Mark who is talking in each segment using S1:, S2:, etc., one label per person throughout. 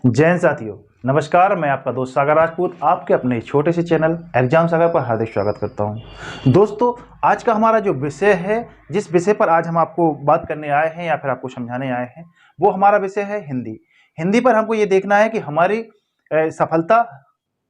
S1: जैन साथियों, नमस्कार। मैं आपका दोस्त सागर राजपूत आपके अपने छोटे से चैनल एग्जाम सागर पर हार्दिक स्वागत करता हूं। दोस्तों, आज का हमारा जो विषय है, जिस विषय पर आज हम आपको बात करने आए हैं या फिर आपको समझाने आए हैं, वो हमारा विषय है हिंदी। हिंदी पर हमको ये देखना है कि हमारी सफलता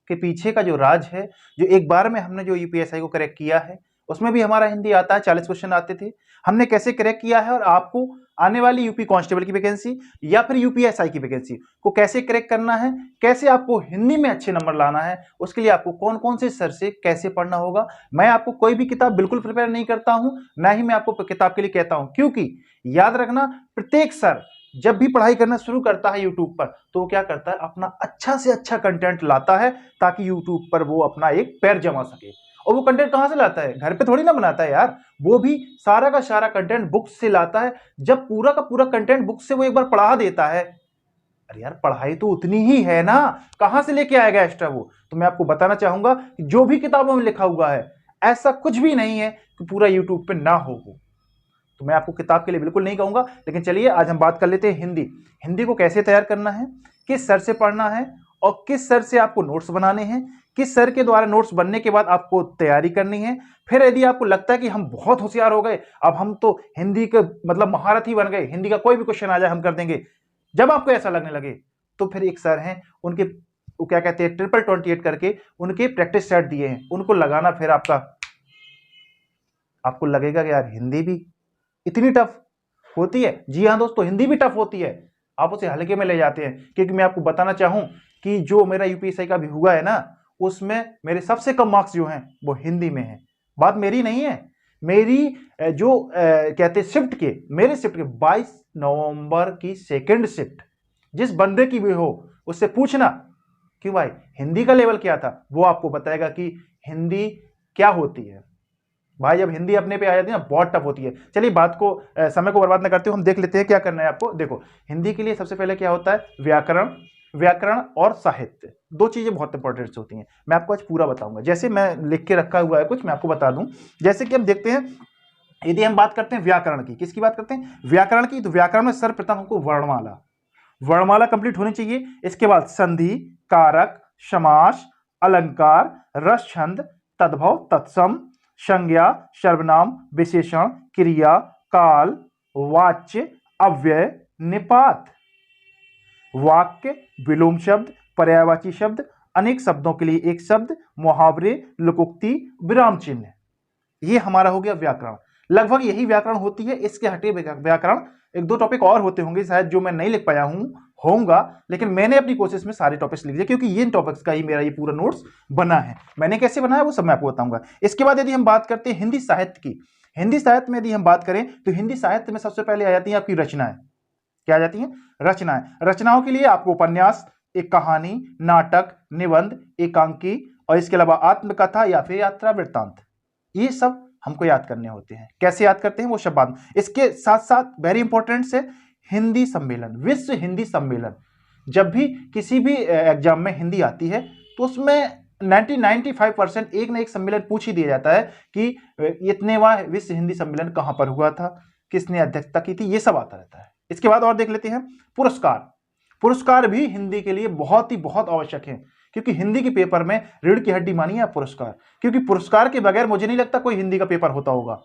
S1: के पीछे का जो राज है, जो एक बार में हमने जो यूपीएसआई को क्रैक किया है, उसमें भी हमारा हिंदी आता है। 40 क्वेश्चन आते थे, हमने कैसे क्रैक किया है और आपको आने वाली यूपी कांस्टेबल की वैकेंसी या फिर यूपीएसआई की वैकेंसी को कैसे क्रैक करना है, कैसे आपको हिंदी में अच्छे नंबर लाना है, उसके लिए आपको कौन कौन से सर से कैसे पढ़ना होगा। मैं आपको कोई भी किताब बिल्कुल प्रिपेयर नहीं करता हूं, ना ही मैं आपको किताब के लिए कहता हूं, क्योंकि याद रखना, प्रत्येक सर जब भी पढ़ाई करना शुरू करता है यूट्यूब पर, तो क्या करता है, अपना अच्छा से अच्छा कंटेंट लाता है ताकि यूट्यूब पर वो अपना एक पैर जमा सके। और वो कंटेंट कहां से लाता है? घर पे थोड़ी ना बनाता है यार, वो भी सारा का सारा कंटेंट बुक से लाता है। जब पूरा का पूरा कंटेंट बुक से वो एक बार पढ़ा देता है, अरे यार पढ़ाई तो उतनी ही है ना, कहां से लेके आएगा एक्स्ट्रा वो? तो मैं आपको बताना चाहूंगा कि जो भी किताबों में लिखा हुआ है, ऐसा कुछ भी नहीं है कि पूरा यूट्यूब पे ना हो। तो मैं आपको किताब के लिए बिल्कुल नहीं कहूंगा, लेकिन चलिए आज हम बात कर लेते हैं हिंदी। हिंदी को कैसे तैयार करना है, किस सर से पढ़ना है और किस सर से आपको नोट्स बनाने हैं, किस सर के द्वारा नोट्स बनने के बाद आपको तैयारी करनी है। फिर यदि आपको लगता है कि हम बहुत होशियार हो गए, अब हम तो हिंदी के मतलब महारथ ही बन गए, हिंदी का कोई भी क्वेश्चन आ जाए हम कर देंगे, जब आपको ऐसा लगने लगे, तो फिर एक सर हैं, उनके वो क्या कहते हैं, 2828 करके उनके प्रैक्टिस सेट दिए हैं, उनको लगाना। फिर आपको लगेगा कि यार हिंदी भी इतनी टफ होती है। जी हाँ दोस्तों, हिंदी भी टफ होती है, आप उसे हल्के में ले जाते हैं। क्योंकि मैं आपको बताना चाहूं कि जो मेरा यूपीएसआई का भी हुआ है ना, उसमें मेरे सबसे कम मार्क्स जो हैं वो हिंदी में है। बात मेरी नहीं है, मेरी जो कहते शिफ्ट के, मेरे शिफ्ट के 22 नवंबर की सेकंड शिफ्ट जिस बंदे की भी हो, उससे पूछना कि भाई हिंदी का लेवल क्या था, वो आपको बताएगा कि हिंदी क्या होती है। भाई जब हिंदी अपने पे आ जाती है ना, बहुत टफ होती है। चलिए बात को समय को बर्बाद ना करते हुए हम देख लेते हैं क्या करना है आपको। देखो, हिंदी के लिए सबसे पहले क्या होता है, व्याकरण और साहित्य, दो चीजें बहुत इंपॉर्टेंट होती हैं। मैं आपको आज पूरा बताऊंगा, जैसे मैं लिख के रखा हुआ है कुछ, मैं आपको बता दूं। जैसे कि हम देखते हैं, यदि हम बात करते हैं व्याकरण की, किसकी बात करते हैं, व्याकरण की, तो व्याकरण में सर्वप्रथम हमको वर्णमाला कंप्लीट होनी चाहिए। इसके बाद संधि, कारक, समास, अलंकार, रस, छंद, तद्भव, तत्सम, संज्ञा, सर्वनाम, विशेषण, क्रिया, काल, वाच्य, अव्यय, निपात, वाक्य, विलोम शब्द, पर्यायवाची शब्द, अनेक शब्दों के लिए एक शब्द, मुहावरे, लोकोक्ति, विराम चिन्ह। ये हमारा हो गया व्याकरण। लगभग यही व्याकरण होती है, इसके हटे व्याकरण एक दो टॉपिक और होते होंगे शायद, जो मैं नहीं लिख पाया होऊंगा, लेकिन मैंने अपनी कोशिश में सारे टॉपिक्स लिख दिए, क्योंकि ये टॉपिक्स का ही मेरा ये पूरा नोट्स बना है। मैंने कैसे बनाया वो सब मैं आपको बताऊंगा। इसके बाद यदि हम बात करते हैं हिंदी साहित्य की, हिंदी साहित्य में यदि हम बात करें, तो हिंदी साहित्य में सबसे पहले आ जाती है आपकी रचनाएं। क्या आ जाती हैं? रचनाएं। रचनाओं के लिए आपको उपन्यास, एक कहानी, नाटक, निबंध, एकांकी, और इसके अलावा आत्मकथा या फिर यात्रा वृत्तांत, ये सब हमको याद करने होते हैं। कैसे याद करते हैं वो सब बात। इसके साथ साथ वेरी इंपॉर्टेंट से हिंदी सम्मेलन, विश्व हिंदी सम्मेलन, जब भी किसी भी एग्जाम में हिंदी आती है, तो उसमें 95% एक ना एक सम्मेलन पूछ ही दिया जाता है कि इतनेवां विश्व हिंदी सम्मेलन कहां पर हुआ था, किसने अध्यक्षता की थी, ये सब आता रहता है। इसके बाद और देख लेते हैं पुरस्कार भी हिंदी के लिए बहुत ही बहुत आवश्यक है, क्योंकि हिंदी के पेपर में रीढ़ की हड्डी मानिए आप पुरस्कार, क्योंकि पुरस्कार के बगैर मुझे नहीं लगता कोई हिंदी का पेपर होता होगा।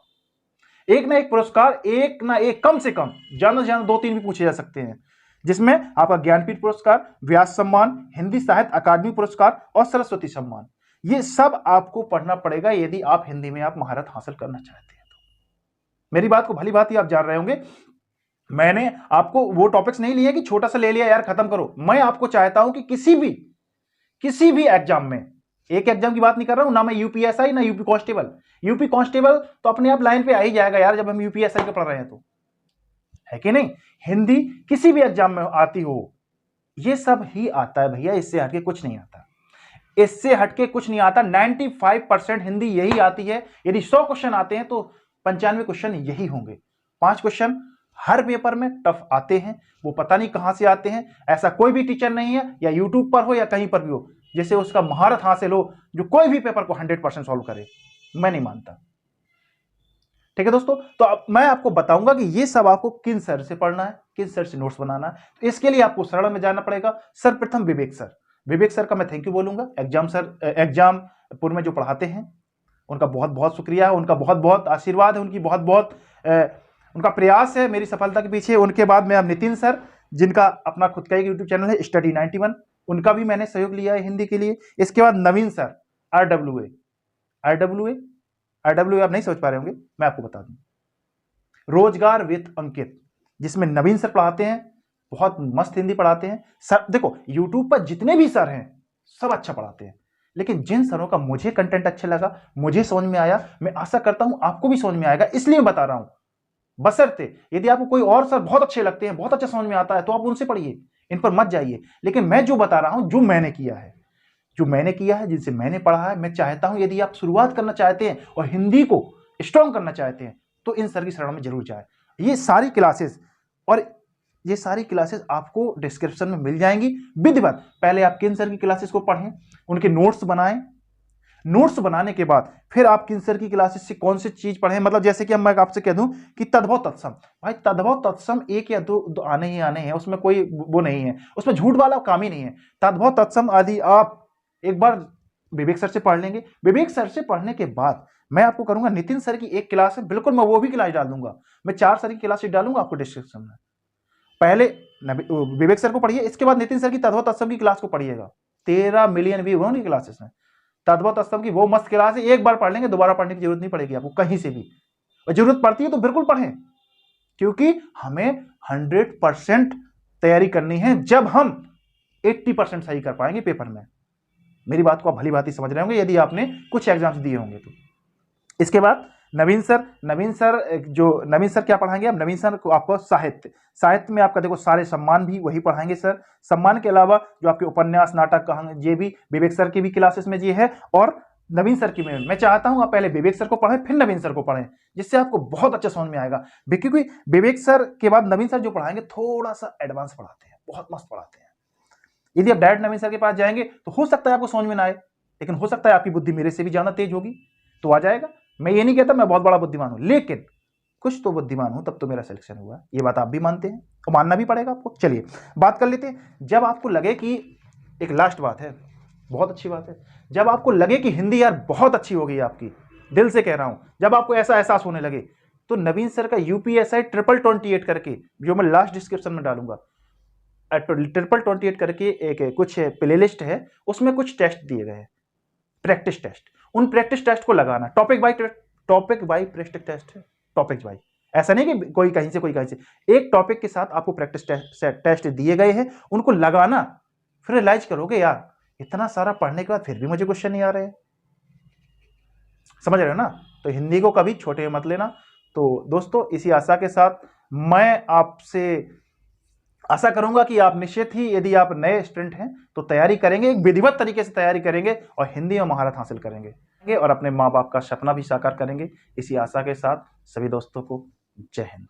S1: एक ना एक पुरस्कार, एक ना एक, कम से कम ज्यादा से ज्यादा 2-3 भी पूछे जा सकते हैं, जिसमें आपका ज्ञानपीठ पुरस्कार, व्यास सम्मान, हिंदी साहित्य अकादमी पुरस्कार और सरस्वती सम्मान, ये सब आपको पढ़ना पड़ेगा यदि आप हिंदी में आप महारत हासिल करना चाहते हैं। तो मेरी बात को भली भांति आप जान रहे होंगे, मैंने आपको वो टॉपिक्स नहीं लिए कि छोटा सा ले लिया यार खत्म करो। मैं आपको चाहता हूं कि किसी भी एग्जाम में, एक एग्जाम की बात नहीं कर रहा हूं ना मैं, यूपीएसआई ना यूपी कांस्टेबल तो अपने आप लाइन पे आ ही जाएगा यार, जब हम यूपीएसआई का पढ़ रहे हैं तो, है कि नहीं। हिंदी किसी भी एग्जाम में आती हो, ये सब ही आता है भैया, इससे हटके कुछ नहीं आता, इससे हटके कुछ नहीं आता। 95% हिंदी यही आती है। यदि 100 क्वेश्चन आते हैं तो 95 क्वेश्चन यही होंगे। 5 क्वेश्चन हर पेपर में टफ आते हैं, वो पता नहीं कहां से आते हैं। ऐसा कोई भी टीचर नहीं है, या यूट्यूब पर हो या कहीं पर भी हो, जैसे उसका महारत हासिल हो जो कोई भी पेपर को 100% सॉल्व करे, मैं नहीं मानता। ठीक है दोस्तों, तो अब मैं आपको बताऊंगा कि ये सब आपको किन सर से पढ़ना है, किन सर से नोट्स बनाना है। तो इसके लिए आपको सरल में जाना पड़ेगा। सर्वप्रथम विवेक सर का मैं थैंक यू बोलूंगा। एग्जाम पूर्व में जो पढ़ाते हैं उनका बहुत बहुत शुक्रिया है, उनका बहुत बहुत आशीर्वाद है, उनकी बहुत बहुत उनका प्रयास है मेरी सफलता के पीछे। उनके बाद में अब नितिन सर, जिनका अपना खुद का एक यूट्यूब चैनल है स्टडी 91, उनका भी मैंने सहयोग लिया है हिंदी के लिए। इसके बाद नवीन सर RWA आप नहीं समझ पा रहे होंगे, मैं आपको बता दूं, रोजगार विद अंकित, जिसमें नवीन सर पढ़ाते हैं, बहुत मस्त हिंदी पढ़ाते हैं सर। देखो यूट्यूब पर जितने भी सर हैं सब अच्छा पढ़ाते हैं, लेकिन जिन सरों का मुझे कंटेंट अच्छा लगा, मुझे समझ में आया, मैं आशा करता हूं आपको भी समझ में आएगा, इसलिए मैं बता रहा हूं। बशर्ते यदि आपको कोई और सर बहुत अच्छे लगते हैं, बहुत अच्छा समझ में आता है, तो आप उनसे पढ़िए, इन पर मत जाइए। लेकिन मैं जो बता रहा हूं, जो मैंने किया है, जिनसे मैंने पढ़ा है, मैं चाहता हूं यदि आप शुरुआत करना चाहते हैं और हिंदी को स्ट्रॉन्ग करना चाहते हैं तो इन सर की शरण में जरूर जाए। ये सारी क्लासेस आपको डिस्क्रिप्शन में मिल जाएंगी विधिवत। पहले आप किन सर की क्लासेस को पढ़ें, उनके नोट्स बनाएं, नोट्स बनाने के बाद फिर आप किन सर की क्लासेस से कौन सी चीज पढ़ें। मतलब जैसे कि मैं आपसे कह दूं कि तद्भव तत्सम, भाई तद्भव तत्सम एक या दो आने ही आने हैं, उसमें कोई वो नहीं है, उसमें झूठ वाला काम ही नहीं है। तद्भव तत्सम आदि आप एक बार विवेक सर से पढ़ लेंगे। विवेक सर से पढ़ने के बाद मैं आपको करूंगा नितिन सर की एक क्लास है, बिल्कुल मैं वो भी क्लास डाल दूंगा। मैं 4 सर की क्लासेस डालूंगा आपको डिस्क्रिप्शन में। पहले विवेक सर को पढ़िए, इसके बाद नितिन सर की तद्भव तत्सम की क्लास को पढ़िएगा। 13 मिलियन व्यू होंगे क्लासेस में। तद्भव तत्सम की वो मस्त क्लास है, एक बार पढ़ लेंगे दोबारा पढ़ने की जरूरत नहीं पड़ेगी आपको कहीं से भी। और जरूरत पड़ती है तो बिल्कुल पढ़ें, क्योंकि हमें 100% तैयारी करनी है, जब हम 80% सही कर पाएंगे पेपर में। मेरी बात को आप भली भांति समझ रहे होंगे यदि आपने कुछ एग्जाम्स दिए होंगे तो। इसके बाद नवीन सर क्या पढ़ाएंगे? अब नवीन सर को आपको साहित्य में आपका देखो सारे सम्मान भी वही पढ़ाएंगे सर। सम्मान के अलावा जो आपके उपन्यास, नाटक, कहानी, ये भी विवेक सर की भी क्लासेस में ये है। और नवीन सर की मैं चाहता हूं आप पहले विवेक सर को पढ़ें फिर नवीन सर को पढ़ें, जिससे आपको बहुत अच्छा समझ में आएगा। क्योंकि विवेक सर के बाद नवीन सर जो पढ़ाएंगे थोड़ा सा एडवांस पढ़ाते हैं, बहुत मस्त पढ़ाते हैं। यदि आप डायरेक्ट नवीन सर के पास जाएंगे तो हो सकता है आपको समझ में ना आए, लेकिन हो सकता है आपकी बुद्धि मेरे से भी ज्यादा तेज होगी तो आ जाएगा। मैं ये नहीं कहता मैं बहुत बड़ा बुद्धिमान हूं, लेकिन कुछ तो बुद्धिमान हूं, तब तो मेरा सिलेक्शन हुआ। ये बात आप भी मानते हैं और मानना भी पड़ेगा आपको। चलिए बात कर लेते हैं। जब आपको लगे कि एक लास्ट बात है, बहुत अच्छी बात है, जब आपको लगे कि हिंदी यार बहुत अच्छी हो गई आपकी, दिल से कह रहा हूं, जब आपको ऐसा एहसास होने लगे तो नवीन सर का UPSI 2828 करके, जो मैं लास्ट डिस्क्रिप्शन में डालूंगा, 2828 करके एक कुछ प्लेलिस्ट है, उसमें कुछ टेस्ट दिए गए हैं, प्रैक्टिस टेस्ट। उन प्रैक्टिस टेस्ट को लगाना, टॉपिक बाय प्रैक्टिस टेस्ट है, टॉपिक बाय, ऐसा नहीं कि कोई कहीं से, एक टॉपिक के साथ आपको प्रैक्टिस टेस्ट दिए गए हैं, उनको लगाना। फिर रियलाइज करोगे यार इतना सारा पढ़ने के बाद फिर भी मुझे क्वेश्चन नहीं आ रहे हैं। समझ रहे हो ना? तो हिंदी को कभी छोटे मत लेना। तो दोस्तों इसी आशा के साथ मैं आपसे आशा करूंगा कि आप निश्चित ही, यदि आप नए स्टूडेंट हैं तो तैयारी करेंगे, एक विधिवत तरीके से तैयारी करेंगे और हिंदी में महारत हासिल करेंगे और अपने माँ बाप का सपना भी साकार करेंगे। इसी आशा के साथ सभी दोस्तों को जय हिंद।